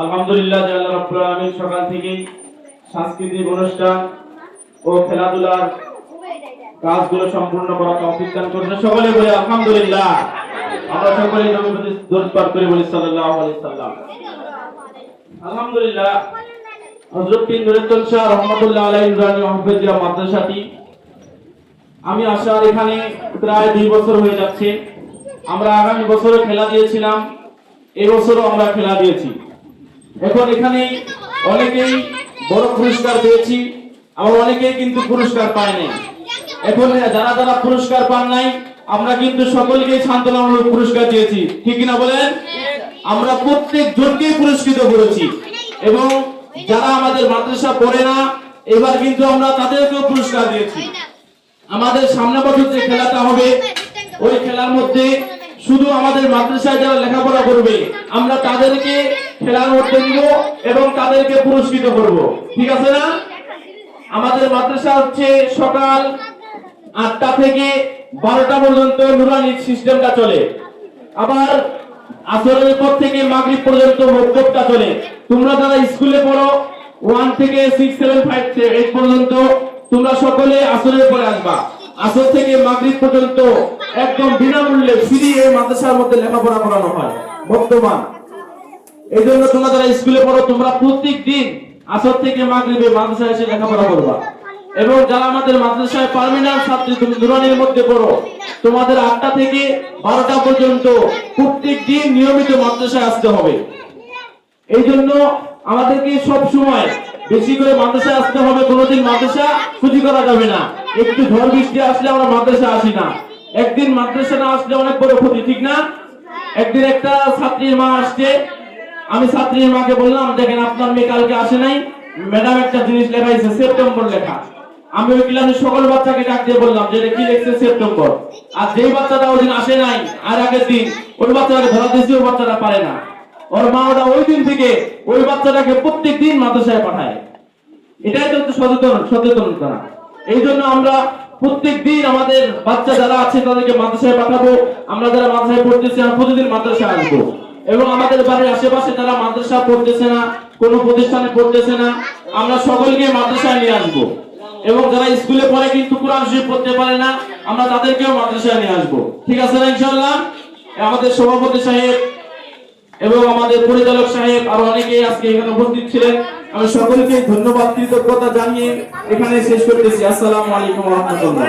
আলহামদুলিল্লাহ যে আল্লাহ রাব্বুল আলামিন সকাল থেকেই সাংস্কৃতিক অনুষ্ঠান ও খেলাধুলার কাজগুলো সম্পূর্ণ করার তৌফিক দান করেছেন। সকলে বলি আলহামদুলিল্লাহ। আমরা সকলে নবীর প্রতি দরুদ পাঠ করে বলি সাল্লাল্লাহু আলাইহি সাল্লাম। আলহামদুলিল্লাহ হযরত পীর নুরুদ্দিন শাহ রাহমাতুল্লাহ আলাইহি নুরানি মাহফিজিয়া মাদ্রাসাটি আমি আসার এখানে প্রায় 2 বছর হয়ে যাচ্ছে। আমরা আগামী বছরে খেলা দিয়েছিলাম, এই বছরও আমরা খেলা দিয়েছি। এখন এখানে অনেকেই বড় পুরস্কার পেয়েছি, আবার অনেকেই কিন্তু পুরস্কার পায় নাই। এখন যারা যারা পুরস্কার পান নাই আমরা কিন্তু সকলকে সান্ত্বনামূলক পুরস্কার দিয়েছি, ঠিক কিনা বলেন? আমরা প্রত্যেক জনকে পুরস্কৃত করেছি এবং যারা আমাদের মাদ্রাসা পড়ে না এবার কিন্তু আমরা তাদেরকেও পুরস্কার দিয়েছি। আমাদের সামনে বছর যে খেলাটা হবে ওই খেলার মধ্যে শুধু আমাদের মাদ্রাসায় যারা লেখাপড়া করবে আমরা তাদেরকে খেলার মধ্যে নিব এবং তাদেরকে পুরস্কৃত করব, ঠিক আছে না? আমাদের মাদ্রাসা হচ্ছে সকাল 8টা থেকে 12টা পর্যন্ত নুরানি সিস্টেমটা চলে, আবার আসরের পর থেকে মাগরিব পর্যন্ত মক্তবটা চলে। তোমরা যারা স্কুলে পড়ো 1 থেকে 6, 7, 5, 8 পর্যন্ত তোমরা সকলে আসরের পরে আসবা। আসর থেকে মাগরিব পর্যন্ত একদম বিনামূল্যে ফ্রি এই মাদ্রাসার মধ্যে লেখাপড়া করানো হয় বর্তমান। এই জন্য তোমরা যারা স্কুলে পড়ো তোমরা প্রত্যেক দিন আসর থেকে মাগরিবে মাদ্রাসায় এসে লেখাপড়া করবা। এবং যারা আমাদের মাদ্রাসায় পার্মানেন্ট ছাত্রী তুমি নুরানির মধ্যে পড়ো তোমাদের 8টা থেকে 12টা পর্যন্ত প্রত্যেক দিন নিয়মিত মাদ্রাসায় আসতে হবে। এই জন্য আমাদেরকে সব সময় বেশি করে মাদ্রাসায় আসতে হবে, কোনোদিন মাদ্রাসা ছুটি করা যাবে না। একটু ঝড় বৃষ্টি আসলে আমরা মাদ্রাসা আসি না, একদিন মাদ্রাসা না আসলে অনেক বড় ক্ষতি, ঠিক না? একদিন একটা ছাত্রীর মা আসছে, আমি ছাত্রীর মাকে বললাম দেখেন আপনার মেয়ে কালকে আসে নাই, ম্যাডাম একটা জিনিস লেখাইছে সেপ্টেম্বর লেখা। আমি ওই ক্লাসে সকল বাচ্চাকে ডাক দিয়ে বললাম যে এটা কি লিখছে সেপ্টেম্বর। আর যেই বাচ্চাটা ওই দিন আসে নাই আর আগের দিন ওই বাচ্চাটাকে ধরা দিয়েছি, ওই বাচ্চাটা পারে না। ওর মা ওটা ওই দিন থেকে ওই বাচ্চাটাকে প্রত্যেক দিন মাদ্রাসায় পাঠায়। এটাই তো সচেতনতা। এই জন্য আমরা প্রত্যেক দিন আমাদের বাচ্চা যারা আছে তাদেরকে মাদ্রাসায় পাঠাবো। আমরা যারা মাদ্রাসায় পড়তেছি আমরা প্রতিদিন মাদ্রাসায় আসবো এবং আমাদের বাড়ির আশেপাশে যারা মাদ্রাসা পড়তেছে না, কোনো প্রতিষ্ঠানে পড়তেছে না, আমরা সকলকে মাদ্রাসায় নিয়ে আসবো। এবং যারা স্কুলে পড়ে কিন্তু কোরআন শরীফ পড়তে পারে না আমরা তাদেরকেও মাদ্রাসায় নিয়ে আসবো, ঠিক আছে না? ইনশাআল্লাহ। আমাদের সভাপতি সাহেব এবং আমাদের পরিচালক সাহেব আরো অনেকেই আজকে এখানে উপস্থিত ছিলেন। আমি সকলকে ধন্যবাদ কৃতজ্ঞতা জানিয়ে এখানে শেষ করতেছি। আসসালামু আলাইকুম ওয়া রাহমাতুল্লাহ।